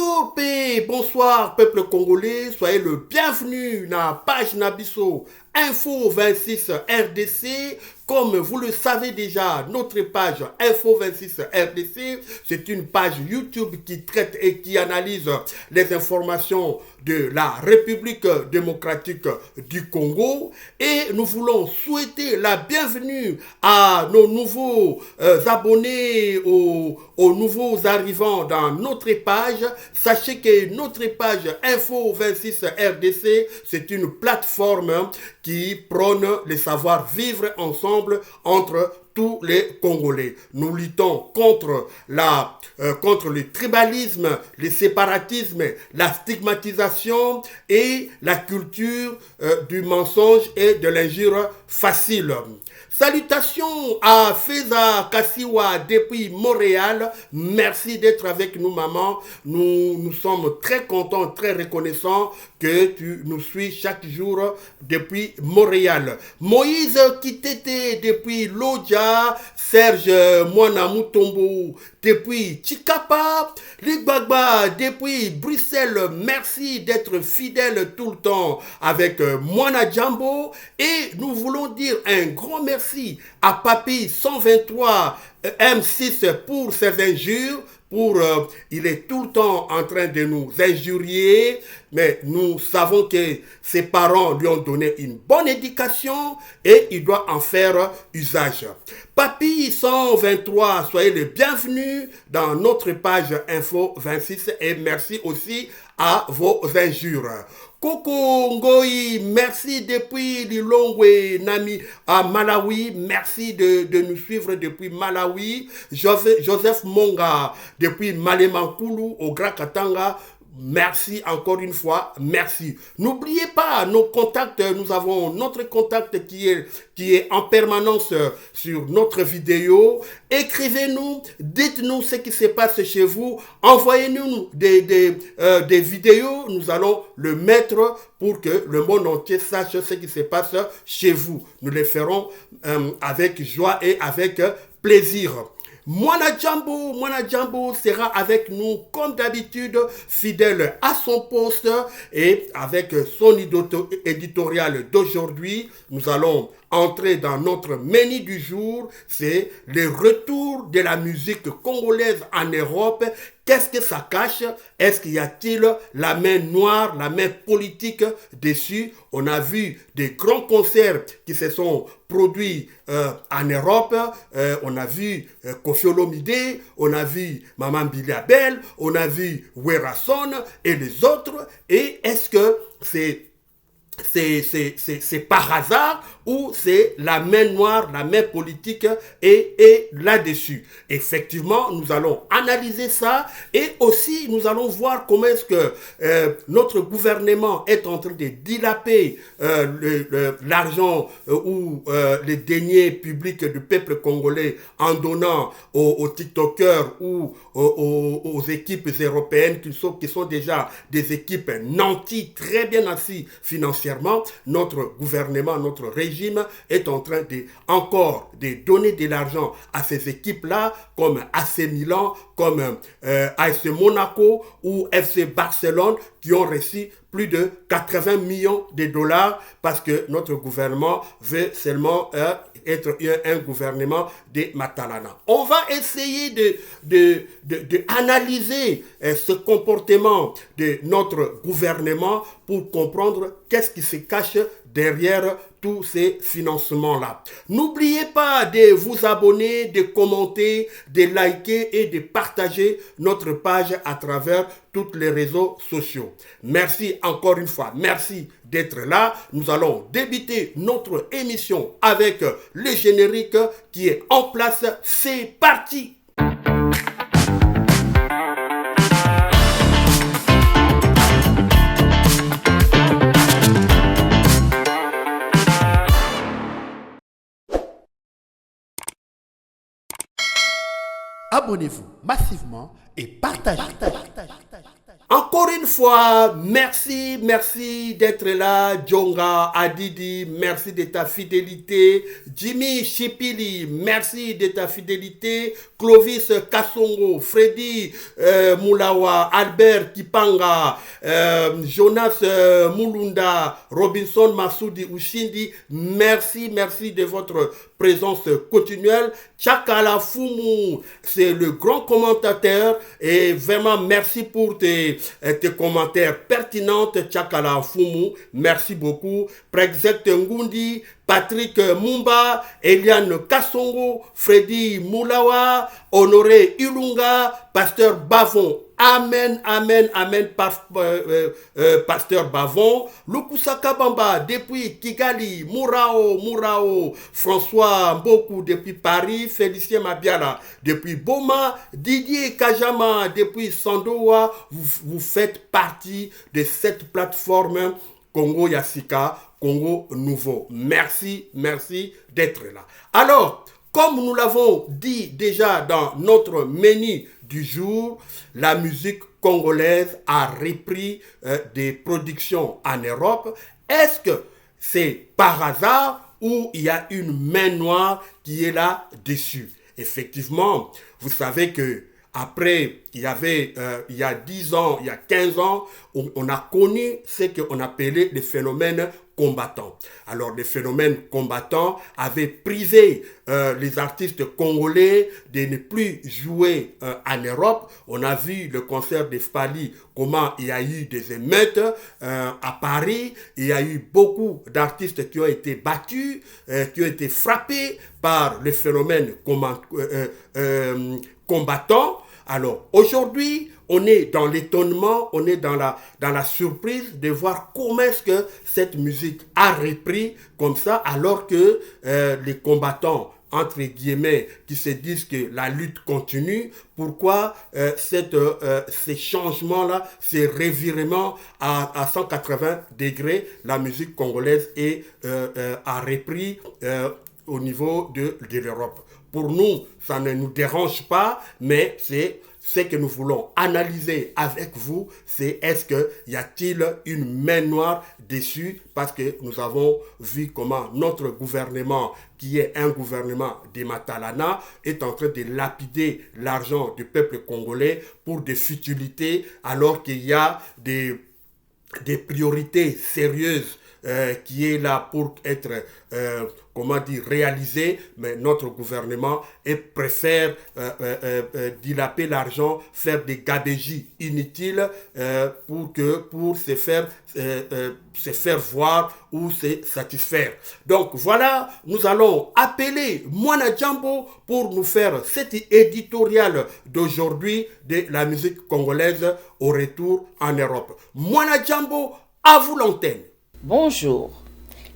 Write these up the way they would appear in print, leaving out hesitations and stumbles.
Bonjour, paix, bonsoir, peuple congolais, soyez le bienvenu dans la page Nabiso Info 26 RDC. Comme vous le savez déjà, notre page Info 26 RDC, c'est une page YouTube qui traite et qui analyse les informations de la République démocratique du Congo. Et nous voulons souhaiter la bienvenue à nos nouveaux abonnés, aux nouveaux arrivants dans notre page. Sachez que notre page Info 26 RDC, c'est une plateforme qui prône le savoir-vivre ensemble entre tous les Congolais. Nous luttons contre le tribalisme, le séparatisme, la stigmatisation et la culture du mensonge et de l'injure facile. Salutations à Feza Kassiwa depuis Montréal. Merci d'être avec nous, maman. Nous sommes très contents, très reconnaissants que tu nous suis chaque jour depuis Montréal. Moïse Kitete depuis Lodja. Serge Mouanamutombo depuis Chikapa. Ligbagba depuis Bruxelles. Merci d'être fidèle tout le temps avec Moana Djambo. Et nous voulons dire un grand merci à Papi 123 M6 pour ses injures. Il est tout le temps en train de nous injurier, mais nous savons que ses parents lui ont donné une bonne éducation et il doit en faire usage. Papi 123, soyez les bienvenus dans notre page Info 26 et merci aussi à vos injures. Coco Ngoyi, merci depuis Lilongwe, Nami à Malawi. Merci de nous suivre depuis Malawi. Joseph Monga depuis Malemankulu au Grand Katanga. Merci encore une fois, merci. N'oubliez pas nos contacts, nous avons notre contact qui est en permanence sur notre vidéo. Écrivez-nous, dites-nous ce qui se passe chez vous, envoyez-nous des vidéos, nous allons le mettre pour que le monde entier sache ce qui se passe chez vous. Nous le ferons avec joie et avec plaisir. Moana Djambo sera avec nous comme d'habitude, fidèle à son poste et avec son éditorial d'aujourd'hui. Nous allons entrer dans notre menu du jour, c'est le retour de la musique congolaise en Europe. Qu'est-ce que ça cache? Est-ce qu'il y a-t-il la main noire, la main politique dessus? On a vu des grands concerts qui se sont produits en Europe. On a vu Koffi Olomide, on a vu Maman Billy Abel, on a vu Werason et les autres. Et est-ce que c'est par hasard ou c'est la main noire, la main politique et là-dessus. Effectivement, nous allons analyser ça et aussi nous allons voir comment est-ce que notre gouvernement est en train de dilaper l'argent ou les deniers publics du peuple congolais en donnant aux TikTokers ou aux équipes européennes qui sont déjà des équipes nanties, très bien assises financièrement. Notre gouvernement, notre régime est en train de donner de l'argent à ces équipes-là, comme AC Milan, comme AS Monaco ou FC Barcelone, qui ont reçu plus de 80 millions de dollars parce que notre gouvernement veut seulement être un gouvernement de Matalana. On va essayer de analyser ce comportement de notre gouvernement pour comprendre qu'est-ce qui se cache derrière tous ces financements-là. N'oubliez pas de vous abonner, de commenter, de liker et de partager notre page à travers tous les réseaux sociaux. Merci encore une fois, merci d'être là. Nous allons débuter notre émission avec le générique qui est en place. C'est parti! Abonnez-vous massivement et partagez. Encore une fois, merci d'être là. Djonga Adidi, merci de ta fidélité. Jimmy Chipili, merci de ta fidélité. Clovis Kassongo, Freddy Moulawa, Albert Kipanga, Jonas Mulunda, Robinson Massoudi Ushindi, merci de votre présence continuelle. Chakala Fumu, c'est le grand commentateur et vraiment merci pour tes commentaires pertinents. Chakala Fumu, merci beaucoup. Prexect Ngundi, Patrick Mumba, Eliane Kassongo, Freddy Moulawa, Honoré Ilunga, Pasteur Bavon. Amen, Pasteur Bavon. Lukusaka Bamba, depuis Kigali, Mourao, François Mboku, depuis Paris, Félicien Mabiala, depuis Boma, Didier Kajama, depuis Sandoa, vous faites partie de cette plateforme Congo Yassika, Congo Nouveau. Merci d'être là. Alors, comme nous l'avons dit déjà dans notre menu du jour, la musique congolaise a repris des productions en Europe. Est-ce que c'est par hasard ou il y a une main noire qui est là-dessus? Effectivement, vous savez que après, il y a 10 ans, il y a 15 ans, on a connu ce qu'on appelait les phénomènes combattants. Alors, les phénomènes combattants avaient privé les artistes congolais de ne plus jouer en Europe. On a vu le concert de Fali, comment il y a eu des émeutes à Paris. Il y a eu beaucoup d'artistes qui ont été battus, qui ont été frappés par les phénomènes combattants. Alors, aujourd'hui, on est dans l'étonnement, on est dans la surprise de voir comment est-ce que cette musique a repris comme ça, alors que les combattants, entre guillemets, qui se disent que la lutte continue, pourquoi ces changements-là, ces revirements à 180 degrés, la musique congolaise a repris au niveau de l'Europe. Pour nous, ça ne nous dérange pas, mais c'est ce que nous voulons analyser avec vous, c'est est-ce qu'il y a-t-il une main noire dessus, parce que nous avons vu comment notre gouvernement, qui est un gouvernement des Matalana, est en train de lapider l'argent du peuple congolais pour des futilités, alors qu'il y a des priorités sérieuses qui est là pour être réalisé, mais notre gouvernement préfère dilaper l'argent, faire des gabégies inutiles pour se faire voir ou se satisfaire. Donc voilà, nous allons appeler Mwana Djambo pour nous faire cet éditorial d'aujourd'hui de la musique congolaise au retour en Europe. Mwana Djambo, à vous l'antenne. Bonjour.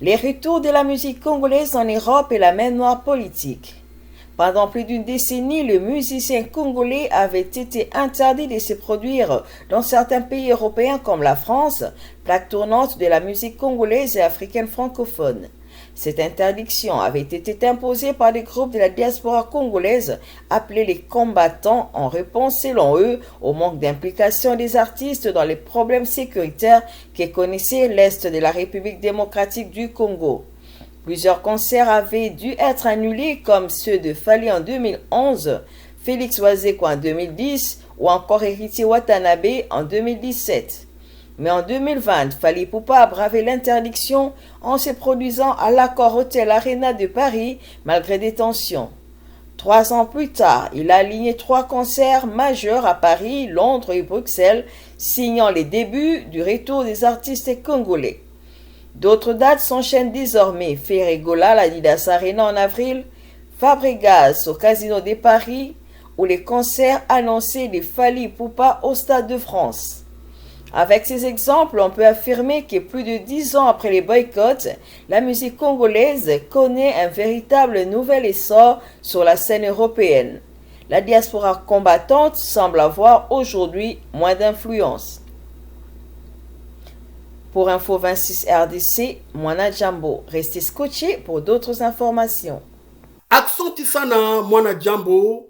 Les retours de la musique congolaise en Europe et la main noire politique. Pendant plus d'une décennie, le musicien congolais avait été interdit de se produire dans certains pays européens comme la France, plaque tournante de la musique congolaise et africaine francophone. Cette interdiction avait été imposée par des groupes de la diaspora congolaise appelés les combattants en réponse, selon eux, au manque d'implication des artistes dans les problèmes sécuritaires que connaissait l'Est de la République démocratique du Congo. Plusieurs concerts avaient dû être annulés comme ceux de Fali en 2011, Félix Wazeko en 2010 ou encore Héritier Watanabe en 2017. Mais en 2020, Fali Poupa a bravé l'interdiction en se produisant à l'Accor Hotel Arena de Paris malgré des tensions. 3 ans plus tard, il a aligné 3 concerts majeurs à Paris, Londres et Bruxelles, signant les débuts du retour des artistes congolais. D'autres dates s'enchaînent désormais. Ferregola, l'Adidas Arena en avril, Fabregas au Casino de Paris ou les concerts annoncés de Fali Poupa au Stade de France. Avec ces exemples, on peut affirmer que plus de 10 ans après les boycotts, la musique congolaise connaît un véritable nouvel essor sur la scène européenne. La diaspora combattante semble avoir aujourd'hui moins d'influence. Pour Info 26 RDC, Mwana Djambo. Restez scotchés pour d'autres informations. Accent Tissana, Mwana Djambo,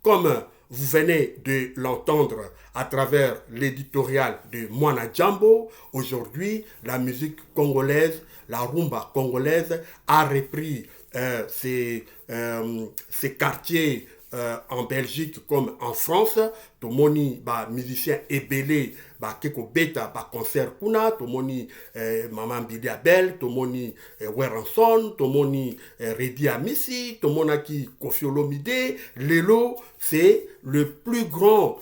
comme vous venez de l'entendre à travers l'éditorial de Moana Jambo. Aujourd'hui, la musique congolaise, la rumba congolaise a repris ses quartiers en Belgique comme en France. Tomoni musicien ébélé keko beta concert kuna tomoni Maman Bidi Abel, tomoni Weranson, tomoni Redi Amisi, tomonaki Koffi Olomide. Lelo, c'est le plus grand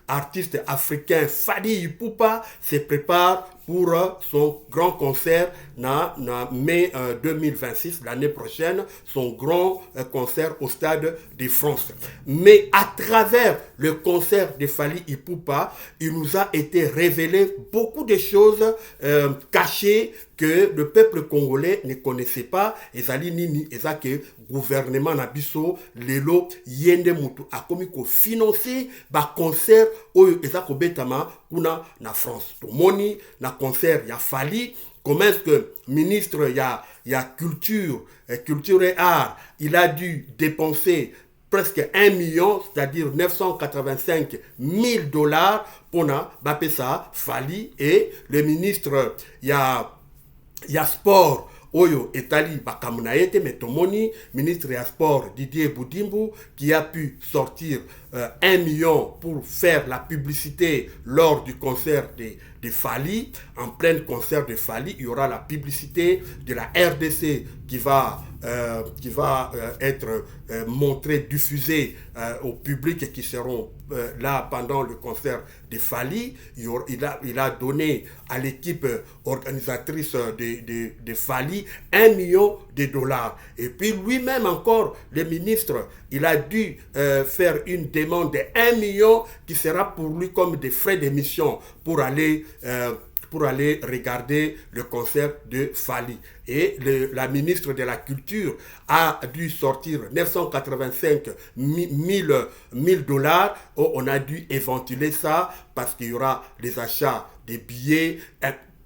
artiste africain. Fally Ipupa se prépare pour son grand concert na mai 2026, l'année prochaine, son grand concert au Stade de France. Mais à travers le concert de Fally Ipupa, il nous a été révélé beaucoup de choses cachées que le peuple congolais ne connaissait pas. Ezali nini ezake gouvernement na biso lelo yende mutu akomi ko financer ba concert oyo ezako betama kuna na France. Tomoni na concert ya Fally, comment est-ce que ministre ya culture et art, il a dû dépenser presque 1 million, c'est-à-dire 985 000 dollars pour na bapesa Fally. Et le ministre ya sport oyo etali bakamuna yete metomoni ministre ya sport Didier Boudimbu qui a pu sortir 1 million pour faire la publicité lors du concert de Fally. En plein concert de Fally, il y aura la publicité de la RDC qui va être montrée, diffusée au public et qui seront là pendant le concert de Fally. Il a donné à l'équipe organisatrice de Fally 1 million de dollars. Et puis lui-même encore, le ministre, il a dû faire une demande de 1 million qui sera pour lui comme des frais d'émission pour aller regarder le concert de Fally. Et la ministre de la Culture a dû sortir 985 000 dollars. On a dû éventiler ça parce qu'il y aura les achats des billets,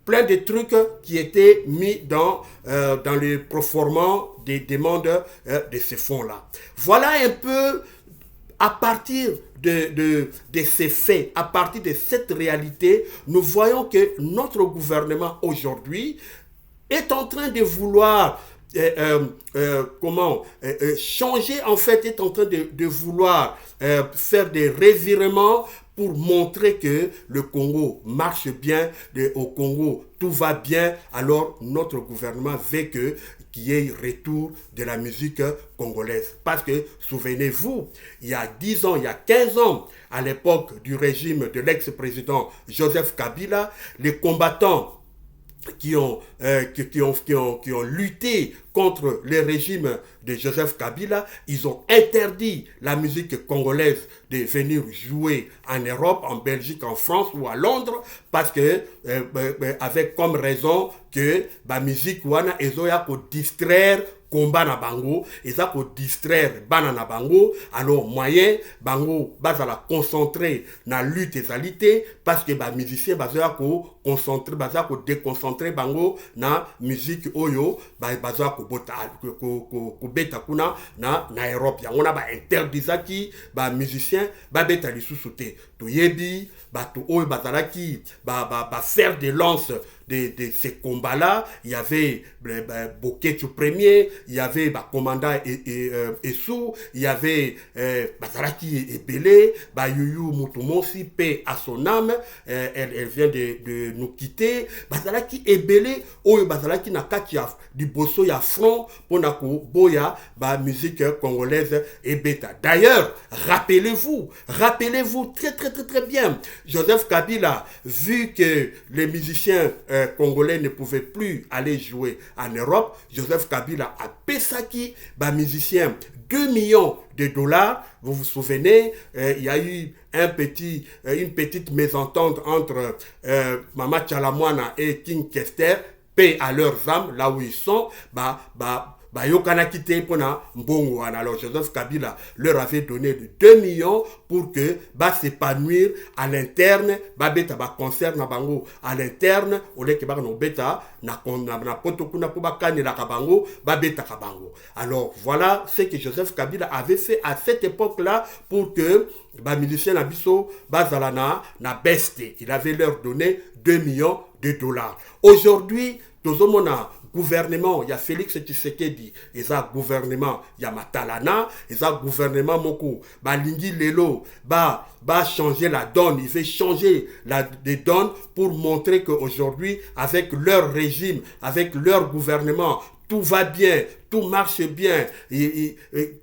plein de trucs qui étaient mis dans le proformant des demandes de ces fonds-là. Voilà un peu à partir de ces faits, à partir de cette réalité, nous voyons que notre gouvernement aujourd'hui est en train de vouloir changer, en fait, est en train de vouloir faire des revirements pour montrer que le Congo marche bien, au Congo tout va bien. Alors notre gouvernement veut qu'il y ait retour de la musique congolaise. Parce que, souvenez-vous, il y a 10 ans, il y a 15 ans, à l'époque du régime de l'ex-président Joseph Kabila, les combattants qui ont lutté contre le régime de Joseph Kabila, ils ont interdit la musique congolaise de venir jouer en Europe, en Belgique, en France ou à Londres, parce que avec comme raison que la musique wana ezoya ko distraire combat na bango, eza ko distraire bana na bango, alors moyen bango bazala concentrer na lutte ezalité parce que ba musicien bazoya ko concentrer, bazoya ko déconcentrer bango na musique oyo bazoya ko beta kuna na Europe. Ya on a ba interdisaki ba musicien ba beta lisusu te. To yebi ba to oyo bazalaki ba faire des lances de ces combats-là. Il y avait Boketu Premier, il y avait commandant Essou, il y avait Bazalaki Ebele, Yuyu Mutumonsi, paix à son âme, elle vient de nous quitter. Bazalaki Ebele, Oyo Bazalaki Nakati du Bosso ya front, Ponako Boya, musique congolaise et bêta. D'ailleurs, rappelez-vous très bien, Joseph Kabila, vu que les musiciens congolais ne pouvaient plus aller jouer en Europe, Joseph Kabila a pesaki musicien 2 millions de dollars. Vous vous souvenez, il y a eu une petite mésentente entre Mama Tchalamwana et King Kester, paix à leurs âmes, là où ils sont, bayokana kite pona mbongo wana. Alors Joseph Kabila leur avait donné 2 millions pour que s'épanouir à l'interne, beta ba concert na bango à l'interne, au lieu que ba no beta na poto kuna po ba kanela ka bango, beta ka bango. Alors voilà ce que Joseph Kabila avait fait à cette époque-là pour que ba milicien na biso bazalana na beste. Il avait leur donné 2 millions de dollars. Aujourd'hui, tozomona gouvernement, il y a Félix Tshisekedi, il y a gouvernement, il y a Matalana, il y a gouvernement Moko, Lingi Lelo, changer la donne, il veut changer les donnes pour montrer qu'aujourd'hui, avec leur régime, avec leur gouvernement, tout va bien, tout marche bien,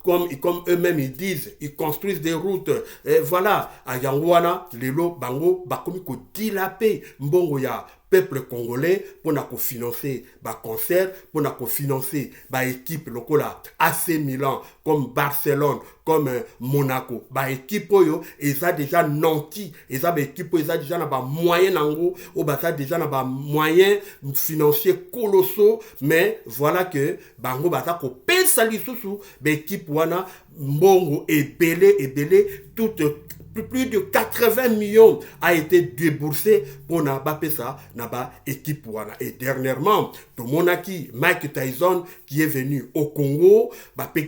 comme eux-mêmes ils disent, ils construisent des routes, et voilà, à Yangwana, Lelo, Bango, Bakomi ko dilapé, Mbongo ya peuple congolais pour nous financer des concerts, pour nous financer des équipes locales AC Milan, comme Barcelone, comme Monaco. Des équipes, ils ont déjà nanti, ils ont des équipes, ils ont déjà des moyens, ou déjà des moyens financiers colossaux, mais voilà que Bango Bata ko pesa lisusu, des équipes wana mbongo et belé, toutes plus de 80 millions a été déboursé pour Nabapesa, Naba équipe wana. Et dernièrement, Tomonaki, Mike Tyson, qui est venu au Congo,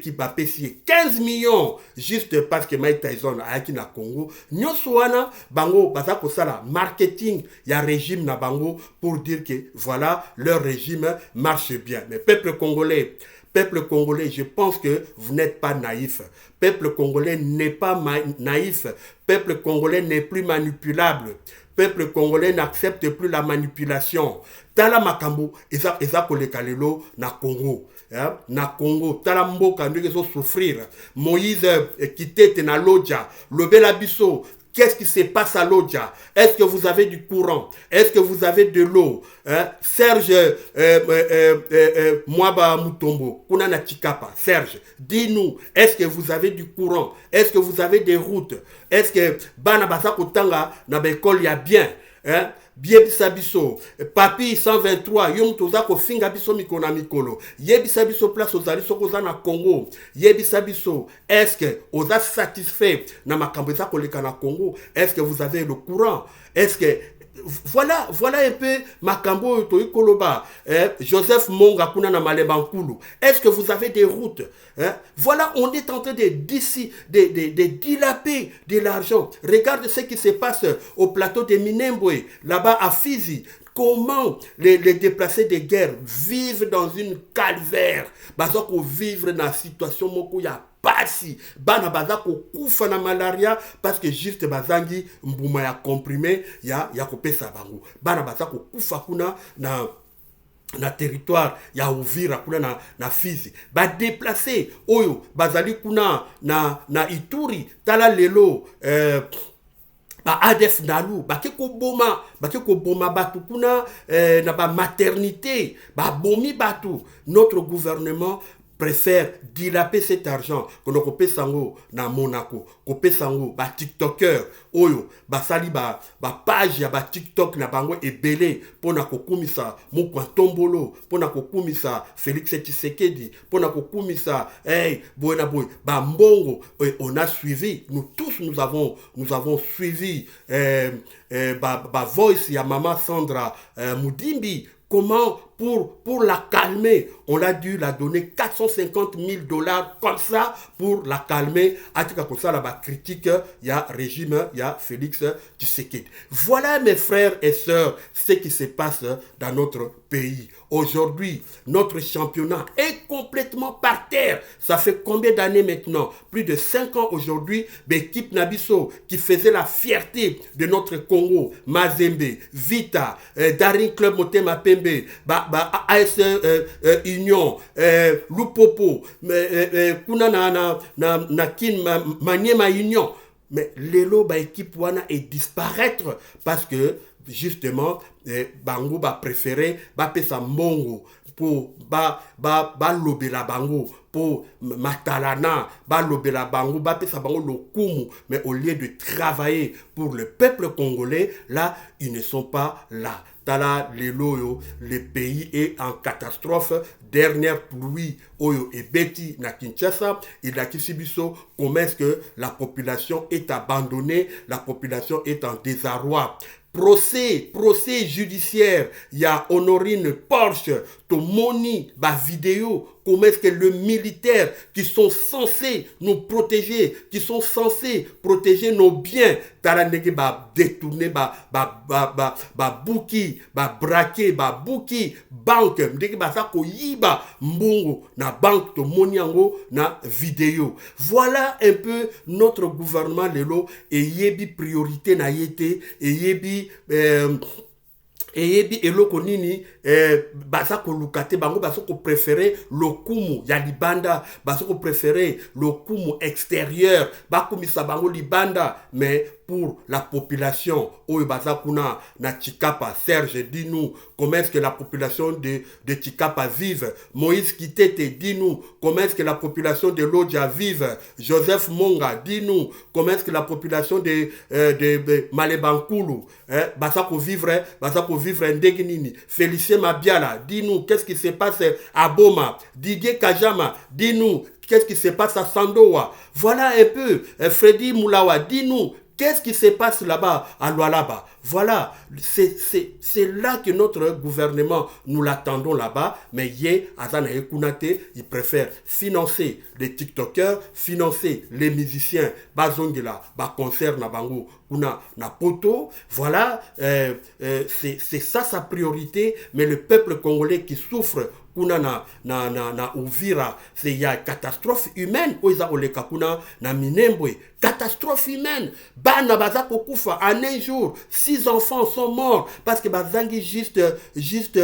qui va payer 15 millions juste parce que Mike Tyson a été na Congo. Nyoswana, Bango, Bazako Sala, marketing, il y a régime na Bango pour dire que voilà, leur régime marche bien. Mais peuple congolais, je pense que vous n'êtes pas naïf. Peuple congolais n'est pas naïf. Peuple congolais n'est plus manipulable. Peuple congolais n'accepte plus la manipulation. Tala makambo, eza kolekalelo na Congo. Na Congo, tala mboka ndenge zo souffrir. Moïse kitete na Lodja, lobela biso. Qu'est-ce qui se passe à Lodja? Est-ce que vous avez du courant? Est-ce que vous avez de l'eau? Serge Mwaba Mutombo, Kunana Chikapa, Serge, dis-nous, est-ce que vous avez du courant? Est-ce que vous avez des routes? Est-ce que Bana Basako Tanga, Nabekol, y a bien? Biebisa biso papi 123 yom toza ko finga biso mikona mikolo yebisa biso place ozali soko za na Congo yebisa biso est-ce que oza satisfait na makambo za koleka na Congo est-ce que vous avez le courant est-ce que voilà un peu makambo to ikoloba Joseph Monga kuna na Malembankulu est-ce que vous avez des routes voilà on est en train de dilaper de l'argent. Regarde ce qui se passe au plateau de Minembwe là-bas à Fizi. Comment les déplacés de guerre vivent dans une calvaire bazako vivre dans la situation moko ya basi bana bazako kufa na malaria parce que juste bazangi mbuma ya comprimé ya kopesa bango bana bazako kufa kuna na territoire ya Uvira kuna na Fizi ba déplacer oyo bazali kuna na Ituri tala lelo ba ADF Nalu ba keko boma batu kuna na ba maternité ba bomi batu. Notre gouvernement préfère dilaper cet argent que nous coupons sango na Monaco, coupé sango ba TikToker oyo ba sali ba page ya ba TikTok na bango ebele pona kokumisa Mokwa Tombolo, pona kokumisa Félix Tshisekedi, pona kokumisa boy ba mbongo. On a suivi, nous tous nous avons suivi ba voice ya Maman Sandra Mudimbi. Comment pour la calmer, on a dû la donner 450 000 $ comme ça pour la calmer. À tout cas comme ça, là-bas critique, il y a régime, il y a Félix Tshisekedi. Voilà mes frères et sœurs, ce qui se passe dans notre pays. Aujourd'hui, notre championnat est complètement par terre. Ça fait combien d'années maintenant? Plus de 5 ans aujourd'hui, l'équipe Nabiso qui faisait la fierté de notre Congo, Mazembe, Vita, Daring Club Motema Pembe, AS Union, Lupopo, kuna na kin Maniema Union. Mais l'élo ba équipe wana est disparaître parce que justement bango ba préféré ba pesa mbongo pour ba lobela bango pour matalana ba lobela bango ba pesa bango lokumu. Mais au lieu de travailler pour le peuple congolais, là ils ne sont pas là. tala lelo le pays est en catastrophe. Dernière pluie oyo et Betty na Kinshasa, il a biso comment est-ce que la population est abandonnée, la population est en désarroi. Procès judiciaire, il y a Honorine Porsche, Tomoni, ba vidéo, comment est-ce que le militaire qui sont censés nous protéger, qui sont censés protéger nos biens, taraneke ba détourner, ba bouki, ba braquer, ba bouki, banque, ndeke ba sa ko yiba mbongo na banque Tomoni yango na vidéo. Voilà un peu notre gouvernement lelo et yebi priorité na yete et yebi eyebi eloko nini baza kolukate bango baza ko préférer lokumu ya libanda, baza ko préférer lokumu extérieur, bakumisa bango libanda. Mais pour la population oyo baza kuna na Chikapa, Serge, dis-nous comment est-ce que la population de Chikapa vive. Moïse Kitete, dis-nous comment est-ce que la population de Lodja vive. Joseph Monga, dis-nous comment est-ce que la population de Malebankulu baza ko vivre ndeginini. Félicien Mabiala, dis-nous qu'est-ce qui se passe à Boma. Didier Kajama, dis-nous qu'est-ce qui se passe à Sandoa. Voilà un peu. Freddy Moulawa, dis-nous qu'est-ce qui se passe là-bas à Lualaba. Voilà, c'est là que notre gouvernement, nous l'attendons là-bas. Mais Ye, Azana et Kunate, ils préfèrent financer les TikTokers, financer les musiciens, Bazongela, concert na bango, kuna na poto. Voilà, c'est ça sa priorité. Mais le peuple congolais qui souffre, kuna na Uvira, c'est y a catastrophe humaine. Oiza oleka kuna na Minembwe, catastrophe humaine. Bana bazako kufa en un jour. 6 enfants sont morts parce que bazangi juste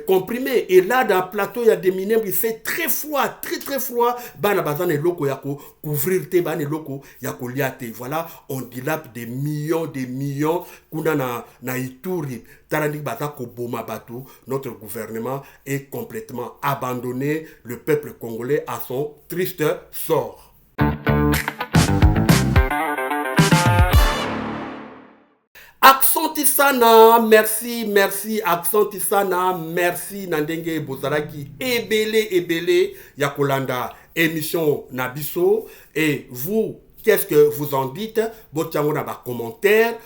comprimé. Et là, dans le plateau, il y a des minembres, il fait très froid, très froid. Bana bazane loko yako couvrir te, bane loko yako liate. Voilà, on dilapide des millions. Kuna na Ituri, tarandik bazako boma batu. Notre gouvernement est complètement abandonné. Le peuple congolais a son triste sort. Aksantisana, merci, Aksantisana, merci, Nandenge Bozaraki, ebele, Yakolanda, émission Nabiso, et vous, qu'est-ce que vous en dites? Commentaire,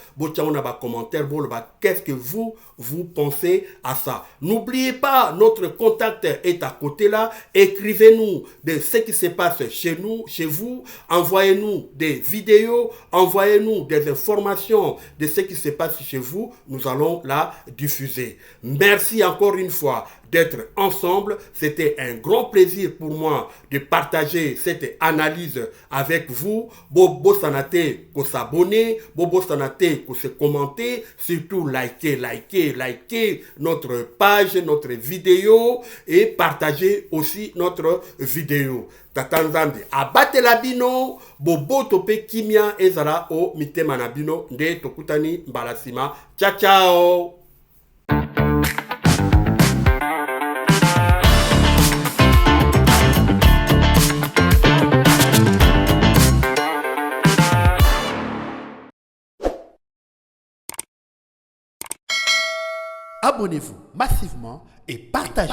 qu'est-ce que vous pensez à ça? N'oubliez pas, notre contact est à côté là. Écrivez-nous de ce qui se passe chez nous, chez vous. Envoyez-nous des vidéos, envoyez-nous des informations de ce qui se passe chez vous. Nous allons la diffuser. Merci encore une fois d'être ensemble. C'était un grand plaisir pour moi de partager cette analyse avec vous. Bobo Sanate, ko s'abonner, Bobo Sanate, ko se commenter, surtout liker notre page, notre vidéo et partager aussi notre vidéo. Tatanzambi, abate la bino, Bobo tope kimia ezara o mitema na bino, nde tokutani mbalasima. Ciao. Abonnez-vous massivement et partagez.